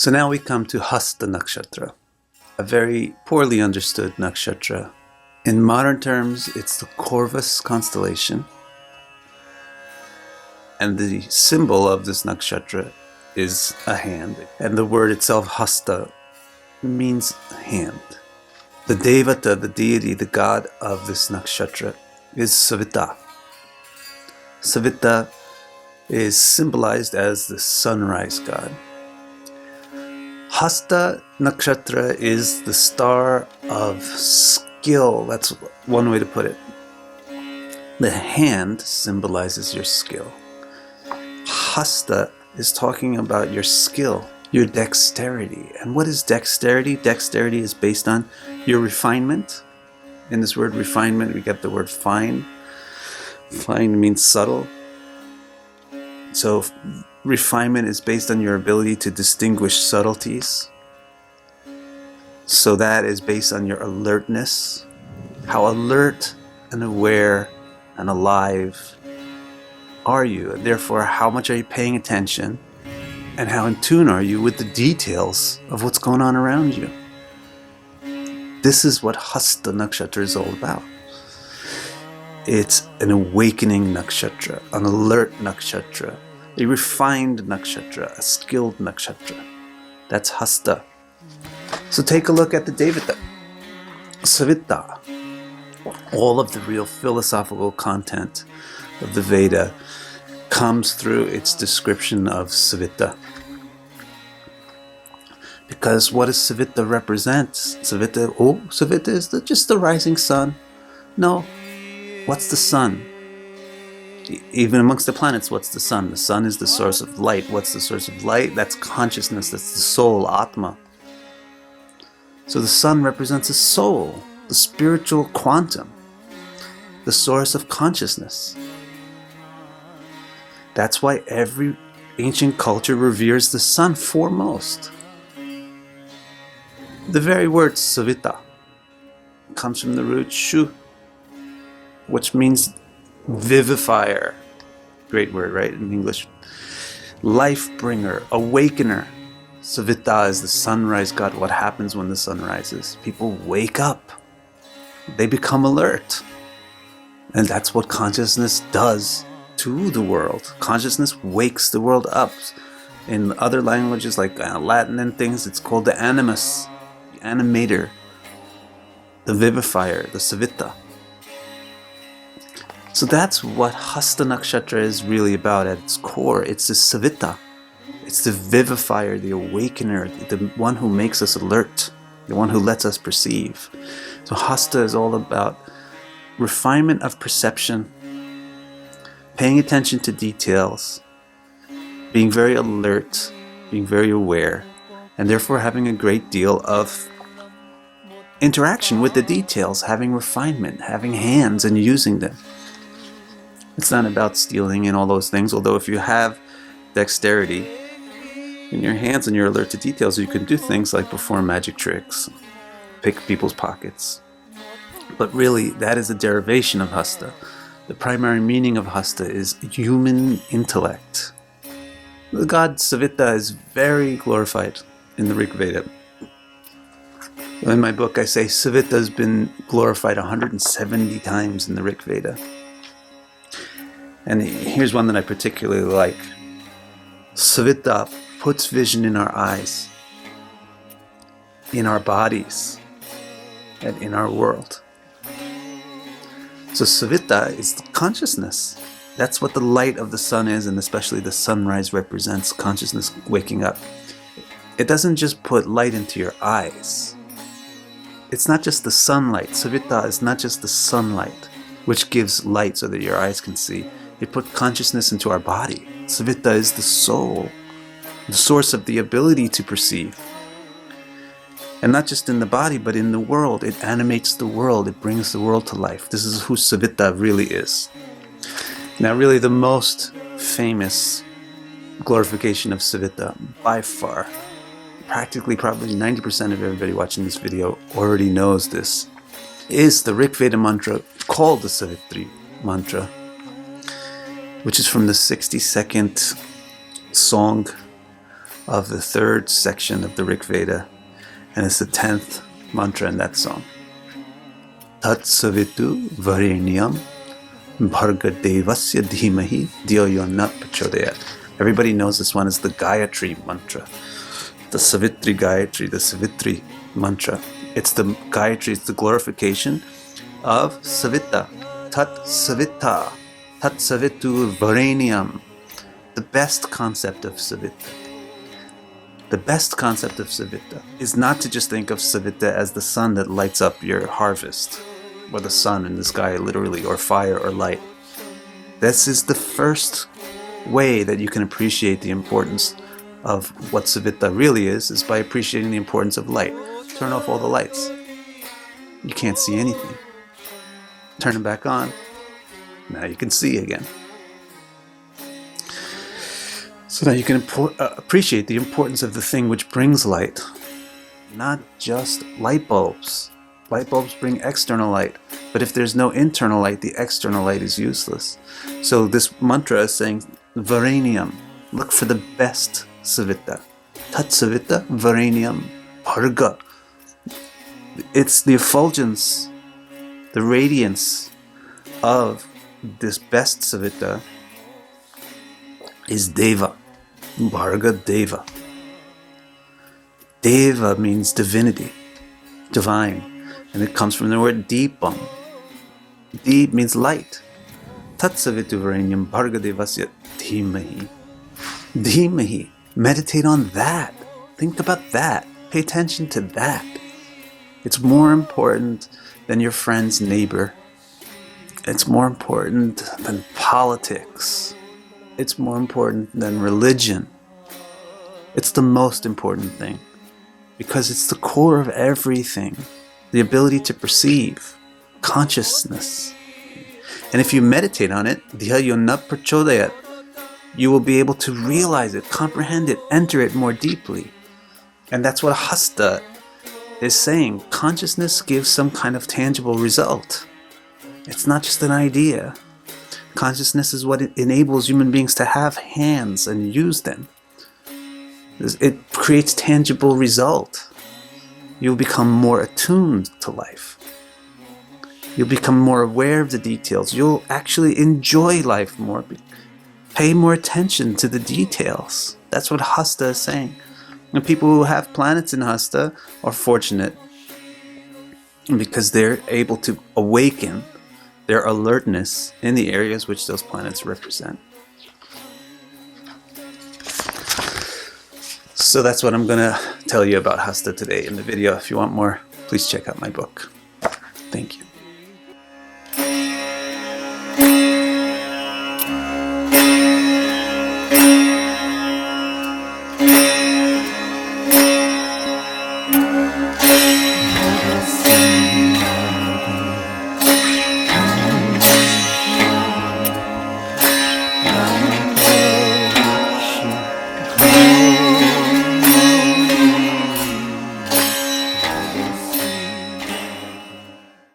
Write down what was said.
So now we come to Hasta Nakshatra, a very poorly understood nakshatra. In modern terms, it's the Corvus constellation, and the symbol of this nakshatra is a hand, and the word itself, Hasta, means hand. The devata, the deity, the god of this nakshatra is Savitā. Savitā is symbolized as the sunrise god. Hasta Nakshatra is the star of skill. That's one way to put it. The hand symbolizes your skill. Hasta is talking about your skill, your dexterity. And what is dexterity? Dexterity is based on your refinement. In this word refinement, we get the word fine. Fine means subtle. So refinement is based on your ability to distinguish subtleties. So that is based on your alertness. How alert and aware and alive are you? And therefore, how much are you paying attention? And how in tune are you with the details of what's going on around you? This is what Hasta Nakshatra is all about. It's an awakening nakshatra, an alert nakshatra, a refined nakshatra, a skilled nakshatra. That's Hasta. So take a look at the devata, Savitā. All of the real philosophical content of the Veda comes through its description of Savitā. Because what does Savitā represent? Savitā is just the rising sun. No. What's the sun? Even amongst the planets, what's the sun? The sun is the source of light. What's the source of light? That's consciousness. That's the soul, Atma. So the sun represents the soul, the spiritual quantum, the source of consciousness. That's why every ancient culture reveres the sun foremost. The very word Savitā comes from the root shu, which means vivifier. Great word, right, in English. Life bringer, awakener. Savitā is the sunrise god. What happens when the sun rises? People wake up. They become alert. And that's what consciousness does to the world. Consciousness wakes the world up. In other languages like Latin and things, it's called the animus, the animator, the vivifier, the Savitā. So that's what Hasta Nakshatra is really about at its core. It's the Savitā. It's the vivifier, the awakener, the one who makes us alert, the one who lets us perceive. So Hasta is all about refinement of perception, paying attention to details, being very alert, being very aware, and therefore having a great deal of interaction with the details, having refinement, having hands and using them. It's not about stealing and all those things, although if you have dexterity in your hands and you're alert to details, you can do things like perform magic tricks, pick people's pockets. But really, that is a derivation of Hasta. The primary meaning of Hasta is human intellect. The god Savitā is very glorified in the Rig Veda. In my book, I say Savitā has been glorified 170 times in the Rig Veda. And here's one that I particularly like. Savitā puts vision in our eyes, in our bodies, and in our world. So Savitā is consciousness. That's what the light of the sun is, and especially the sunrise represents consciousness waking up. It doesn't just put light into your eyes. It's not just the sunlight. Savitā is not just the sunlight, which gives light so that your eyes can see. It put consciousness into our body. Savitā is the soul, the source of the ability to perceive. And not just in the body, but in the world. It animates the world. It brings the world to life. This is who Savitā really is. Now, really the most famous glorification of Savitā, by far, practically probably 90% of everybody watching this video already knows this, is the Rig Veda mantra called the Savitri mantra, which is from the 62nd song of the 3rd section of the Rig Veda, and it's the 10th mantra in that song. Tat Savitu Varenyam Bharga Devasya Dhimahi Dhyo Yo Na Prachodayat. Everybody knows this one is the Gayatrī mantra. The Savitri Gayatrī, the Savitri mantra. It's the Gayatrī, it's the glorification of Savitā. Tat Savitā. Tat Savitu Varenyam. The best concept of Savitā. The best concept of Savitā is not to just think of Savitā as the sun that lights up your harvest, or the sun in the sky literally, or fire or light. This is the first way that you can appreciate the importance of what Savitā really is by appreciating the importance of light. Turn off all the lights. You can't see anything. Turn them back on. Now you can see again. So that you can appreciate the importance of the thing which brings light. Not just light bulbs. Light bulbs bring external light. But if there's no internal light, the external light is useless. So this mantra is saying, Varenyam, look for the best Savitā. Tat Savitā Varenyam Bharga. It's the effulgence, the radiance of this best Savitā is Deva. Bharga Deva. Deva means divinity, divine, and it comes from the word Deepam. Deep means light. Tat Savitu Varenyam Bharga Devasya Dhimahi. Dhimahi. Meditate on that. Think about that. Pay attention to that. It's more important than your friend's neighbor. It's more important than politics. It's more important than religion. It's the most important thing because it's the core of everything. The ability to perceive, consciousness. And if you meditate on it, Dhyo Yo Na Prachodayat, you will be able to realize it, comprehend it, enter it more deeply. And that's what Hasta is saying. Consciousness gives some kind of tangible result. It's not just an idea. Consciousness is what enables human beings to have hands and use them. It creates tangible result. You'll become more attuned to life. You'll become more aware of the details. You'll actually enjoy life more. Pay more attention to the details. That's what Hasta is saying. And people who have planets in Hasta are fortunate because they're able to awaken their alertness in the areas which those planets represent. So that's what I'm going to tell you about Hasta today in the video. If you want more, please check out my book. Thank you.